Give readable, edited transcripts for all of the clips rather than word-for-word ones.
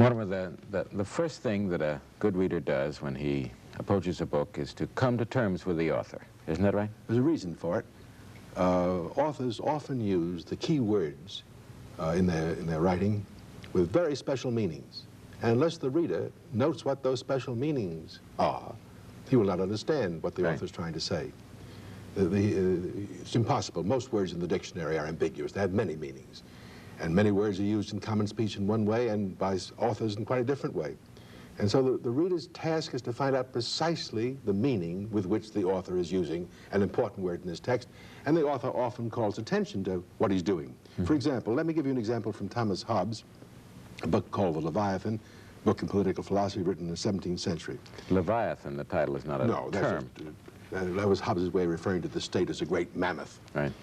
Mortimer, the first thing that a good reader does when he approaches a book is to come to terms with the author. Isn't that right? There's a reason for it. Authors often use the key words in their writing with very special meanings. And unless the reader notes what those special meanings are, he will not understand what the author is trying to say. It's impossible. Most words in the dictionary are ambiguous. They have many meanings. And many words are used in common speech in one way and by authors in quite a different way. And so the reader's task is to find out precisely the meaning with which the author is using an important word in his text. And the author often calls attention to what he's doing. Mm-hmm. For example, let me give you an example from Thomas Hobbes, a book called The Leviathan, a book in political philosophy written in the 17th century. Leviathan, the title is not a term. That was Hobbes' way of referring to the state as a great mammoth. Right.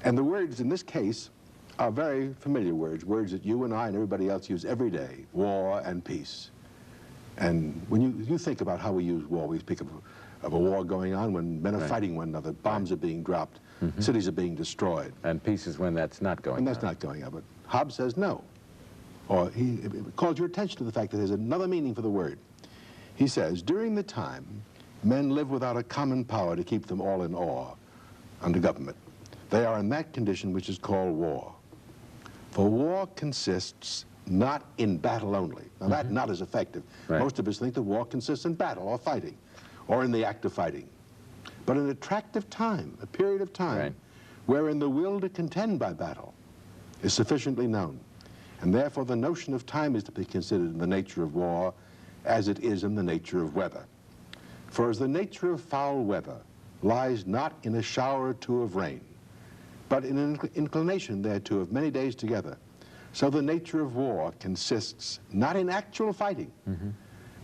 And the words in this case are very familiar words, words that you and I and everybody else use every day: war and peace. And when you think about how we use war, we speak of a war going on when men are fighting one another, bombs are being dropped, cities are being destroyed. And peace is when that's not going on. And that's not going on. But Hobbes says no. Or he calls your attention to the fact that there's another meaning for the word. He says, during the time men live without a common power to keep them all in awe under government, they are in that condition which is called war. For war consists not in battle only. Now that not is effective. Right. Most of us think that war consists in battle or fighting, or in the act of fighting. But an attractive time, a period of time, wherein the will to contend by battle is sufficiently known. And therefore the notion of time is to be considered in the nature of war as it is in the nature of weather. For as the nature of foul weather lies not in a shower or two of rain, but in an inclination thereto of many days together, so the nature of war consists not in actual fighting,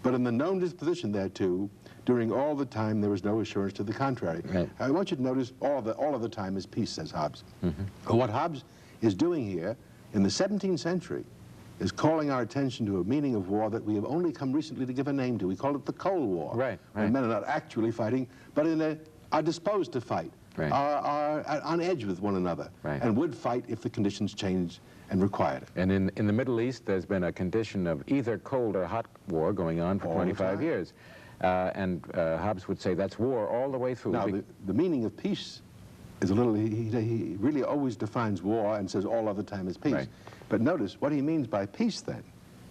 but in the known disposition thereto during all the time there is no assurance to the contrary. Right. I want you to notice all of the time is peace, says Hobbes. What Hobbes is doing here in the 17th century is calling our attention to a meaning of war that we have only come recently to give a name to. We call it the Cold War. Right. When men are not actually fighting, but are disposed to fight, are on edge with one another, and would fight if the conditions changed and required it. And in the Middle East, there's been a condition of either cold or hot war going on for 25 years. And Hobbes would say that's war all the way through. Now, the meaning of peace is a little, he really always defines war and says all other time is peace. Right. But notice, what he means by peace then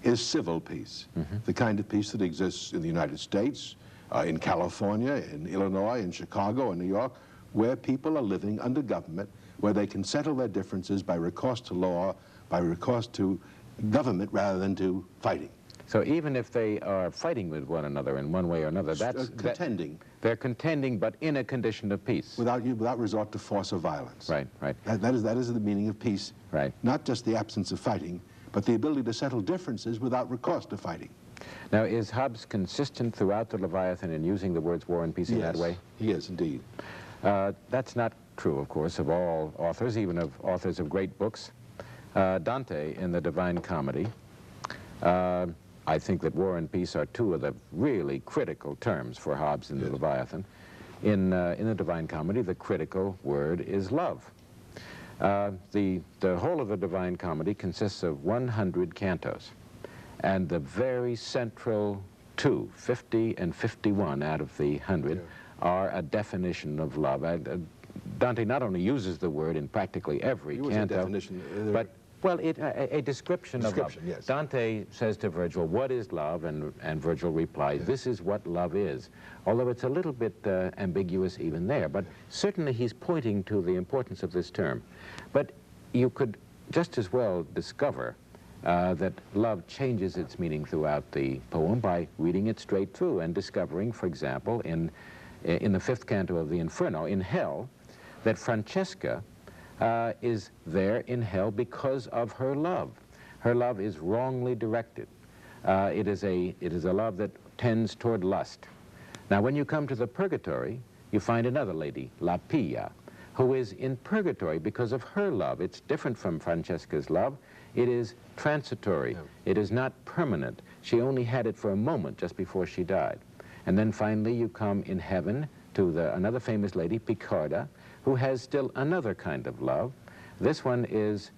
is civil peace, the kind of peace that exists in the United States, in California, in Illinois, in Chicago, in New York, where people are living under government, where they can settle their differences by recourse to law, by recourse to government rather than to fighting. So even if they are fighting with one another in one way or another, that's contending. They're contending, but in a condition of peace. Without resort to force or violence. Right, right. That is the meaning of peace. Right. Not just the absence of fighting, but the ability to settle differences without recourse to fighting. Now, is Hobbes consistent throughout the Leviathan in using the words war and peace in that way? He is, indeed. That's not true, of course, of all authors, even of authors of great books. Dante, in the Divine Comedy, I think that war and peace are two of the really critical terms for Hobbes in the Leviathan. In the Divine Comedy, the critical word is love. The whole of the Divine Comedy consists of 100 cantos, and the very central 50 and 51 out of the 100 are a definition of love. Dante not only uses the word in practically every canto, but well, a description of love. Yes. Dante says to Virgil, what is love? And Virgil replies, this is what love is. Although it's a little bit ambiguous even there, but certainly he's pointing to the importance of this term. But you could just as well discover that love changes its meaning throughout the poem by reading it straight through and discovering, for example, in the 5th canto of the Inferno, in hell, that Francesca is there in hell because of her love. Her love is wrongly directed. It is a love that tends toward lust. Now, when you come to the purgatory, you find another lady, La Pia, who is in purgatory because of her love. It's different from Francesca's love. It is transitory. It is not permanent. She only had it for a moment just before she died. And then finally you come in heaven to another famous lady, Picarda, who has still another kind of love. This one is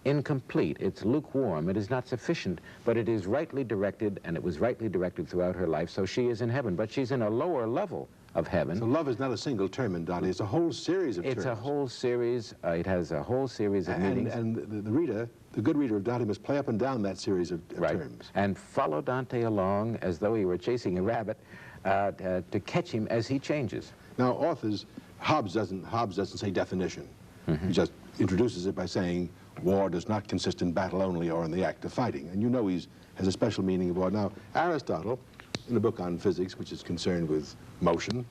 incomplete, it's lukewarm, it is not sufficient, but it is rightly directed, and it was rightly directed throughout her life, so she is in heaven. But she's in a lower level of heaven. So love is not a single term in Dante, it's a whole series of terms. It's a whole series, it has a whole series of meanings. And the reader, the good reader of Dante, must play up and down that series of right. terms. And follow Dante along as though he were chasing a rabbit to catch him as he changes. Now, authors, Hobbes doesn't say definition. He just introduces it by saying, war does not consist in battle only or in the act of fighting. And you know he has a special meaning of war. Now, Aristotle, in a book on physics, which is concerned with motion,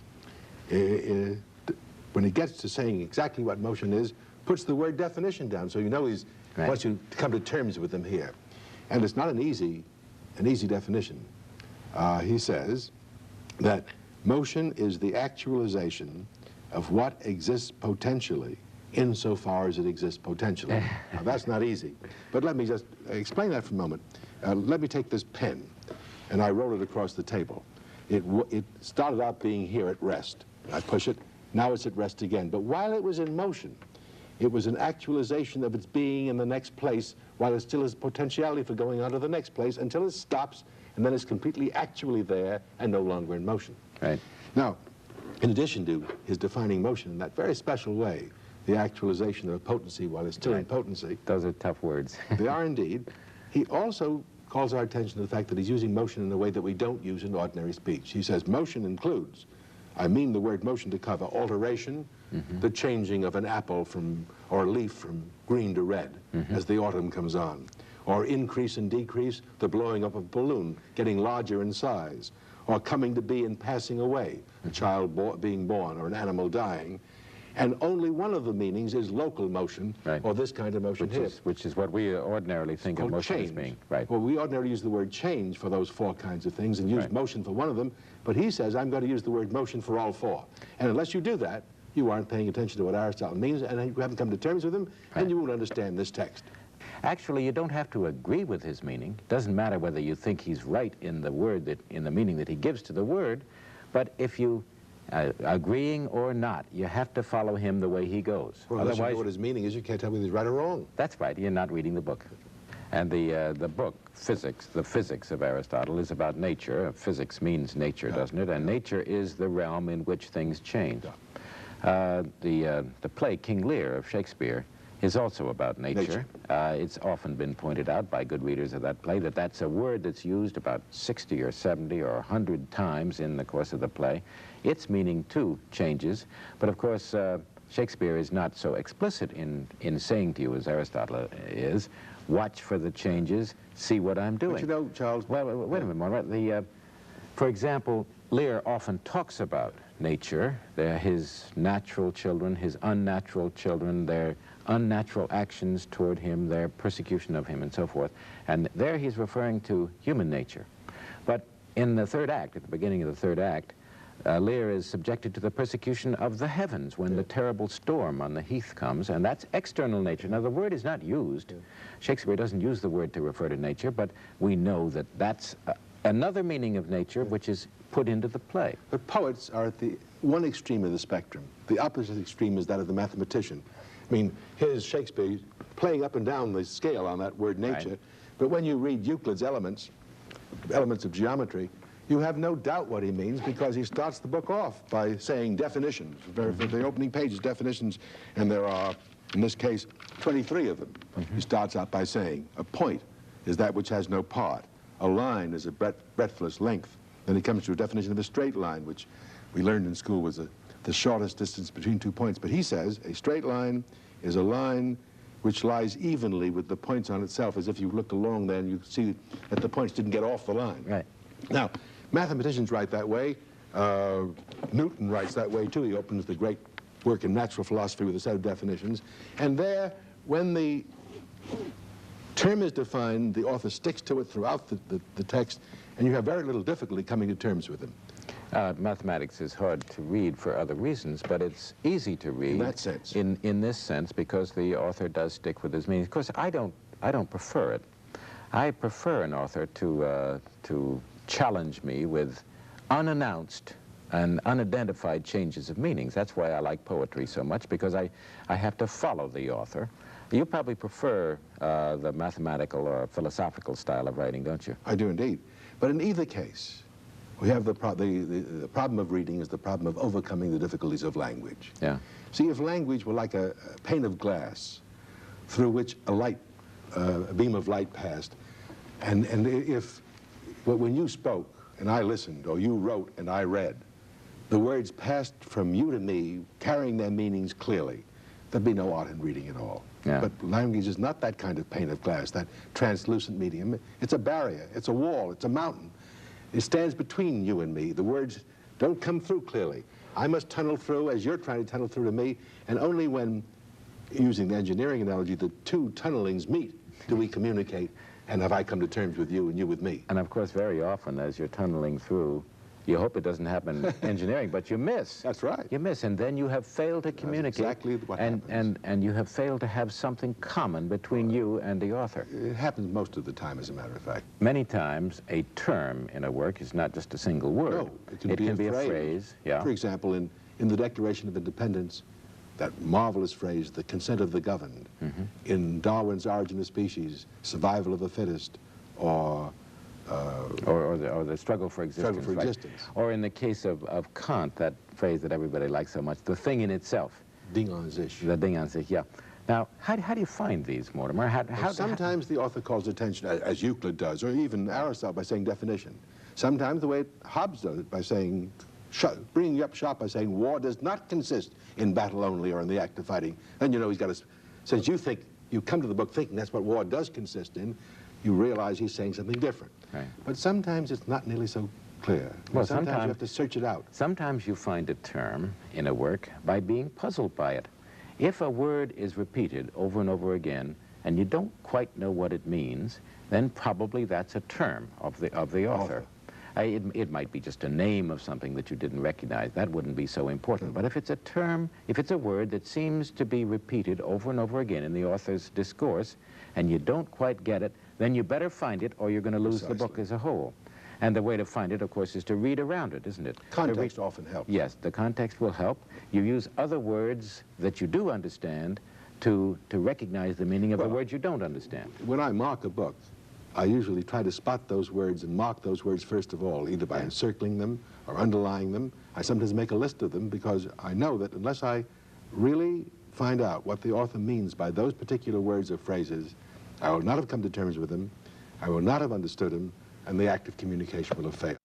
when he gets to saying exactly what motion is, puts the word definition down, so you know he wants you to come to terms with them here. And it's not an easy definition. He says that motion is the actualization of what exists potentially insofar as it exists potentially. Now, that's not easy. But let me just explain that for a moment. Let me take this pen, and I roll it across the table. It started out being here at rest. I push it, now it's at rest again. But while it was in motion, it was an actualization of its being in the next place, while it still has potentiality for going on to the next place until it stops, and then it's completely actually there and no longer in motion. Right. Now, in addition to his defining motion in that very special way, the actualization of potency while it's still in potency. Those are tough words. They are indeed. He also calls our attention to the fact that he's using motion in a way that we don't use in ordinary speech. He says motion includes, I mean the word motion to cover alteration, the changing of an apple or a leaf from green to red as the autumn comes on, or increase and decrease, the blowing up of a balloon, getting larger in size, or coming to be and passing away, a child being born or an animal dying. And only one of the meanings is local motion, or this kind of motion which is what we ordinarily think of motion as being. Right. Well, we ordinarily use the word change for those four kinds of things and use motion for one of them, but he says, I'm going to use the word motion for all four. And unless you do that, you aren't paying attention to what Aristotle means, and you haven't come to terms with him, and you won't understand this text. Actually, you don't have to agree with his meaning. It doesn't matter whether you think he's right in the word, in the meaning that he gives to the word, but if you agreeing or not, you have to follow him the way he goes. Well, unless you know what his meaning is, you can't tell whether he's right or wrong. That's right. You're not reading the book. And the book, Physics, the physics of Aristotle, is about nature. Physics means nature, doesn't it? And nature is the realm in which things change. The play King Lear of Shakespeare is also about nature. It's often been pointed out by good readers of that play that that's a word that's used about 60 or 70 or 100 times in the course of the play. Its meaning, too, changes. But, of course, Shakespeare is not so explicit in saying to you, as Aristotle is, watch for the changes, see what I'm doing. But you know, Charles... Well, wait a minute, Mortimer. For example, Lear often talks about nature, his natural children, his unnatural children, their unnatural actions toward him, their persecution of him, and so forth. And there he's referring to human nature. But in the third act, at the beginning of the third act, Lear is subjected to the persecution of the heavens when the terrible storm on the heath comes, and that's external nature. Now, the word is not used. Shakespeare doesn't use the word to refer to nature, but we know that that's another meaning of nature which is put into the play. But poets are at the one extreme of the spectrum. The opposite extreme is that of the mathematician. I mean, here's Shakespeare playing up and down the scale on that word nature, but when you read Euclid's elements of geometry, you have no doubt what he means because he starts the book off by saying definitions. The opening page is definitions, and there are, in this case, 23 of them. He starts out by saying, a point is that which has no part. A line is a breadthless length. Then he comes to a definition of a straight line, which we learned in school was the shortest distance between 2 points. But he says a straight line is a line which lies evenly with the points on itself, as if you looked along there and you see that the points didn't get off the line. Right. Now, mathematicians write that way. Newton writes that way, too. He opens the great work in natural philosophy with a set of definitions. And there, when the term is defined, the author sticks to it throughout the text, and you have very little difficulty coming to terms with him. Mathematics is hard to read for other reasons, but it's easy to read. In that sense. In this sense, because the author does stick with his meaning. Of course, I don't prefer it. I prefer an author to challenge me with unannounced and unidentified changes of meanings. That's why I like poetry so much, because I have to follow the author. You probably prefer the mathematical or philosophical style of writing, don't you? I do indeed. But in either case, we have the problem of reading is the problem of overcoming the difficulties of language. Yeah. See, if language were like a pane of glass through which a beam of light passed, and if when you spoke and I listened, or you wrote and I read, the words passed from you to me, carrying their meanings clearly, there'd be no art in reading at all. Yeah. But language is not that kind of pane of glass, that translucent medium. It's a barrier, it's a wall, it's a mountain. It stands between you and me. The words don't come through clearly. I must tunnel through as you're trying to tunnel through to me, and only when, using the engineering analogy, the two tunnelings meet do we communicate, and have I come to terms with you and you with me. And of course, very often as you're tunneling through, you hope it doesn't happen in engineering, but you miss. That's right. You miss, and then you have failed to communicate. That's exactly what happens. And you have failed to have something common between you and the author. It happens most of the time, as a matter of fact. Many times, a term in a work is not just a single word. No, it can be a phrase. Yeah. For example, in the Declaration of Independence, that marvelous phrase, the consent of the governed. In Darwin's Origin of Species, survival of the fittest, or the struggle for existence. Struggle for right? existence. Or in the case of Kant, that phrase that everybody likes so much, the thing in itself. Ding an sich. The Ding an sich, yeah. Now, how do you find these, Mortimer? Sometimes the author calls attention, as Euclid does, or even Aristotle, by saying definition. Sometimes the way Hobbes does it, by saying, bringing you up sharp by saying, war does not consist in battle only or in the act of fighting. Then you know he's got to, since you come to the book thinking that's what war does consist in, you realize he's saying something different. Right. But sometimes it's not nearly so clear. Well, sometimes you have to search it out. Sometimes you find a term in a work by being puzzled by it. If a word is repeated over and over again, and you don't quite know what it means, then probably that's a term of the author. It might be just a name of something that you didn't recognize. That wouldn't be so important. But if it's a term, if it's a word that seems to be repeated over and over again in the author's discourse, and you don't quite get it, then you better find it or you're going to lose the book as a whole. And the way to find it, of course, is to read around it, isn't it? Context often helps. Yes, the context will help. You use other words that you do understand to recognize the meaning of the words you don't understand. When I mark a book, I usually try to spot those words and mark those words first of all, either by encircling them or underlying them. I sometimes make a list of them because I know that unless I really find out what the author means by those particular words or phrases, I will not have come to terms with them, I will not have understood them, and the act of communication will have failed.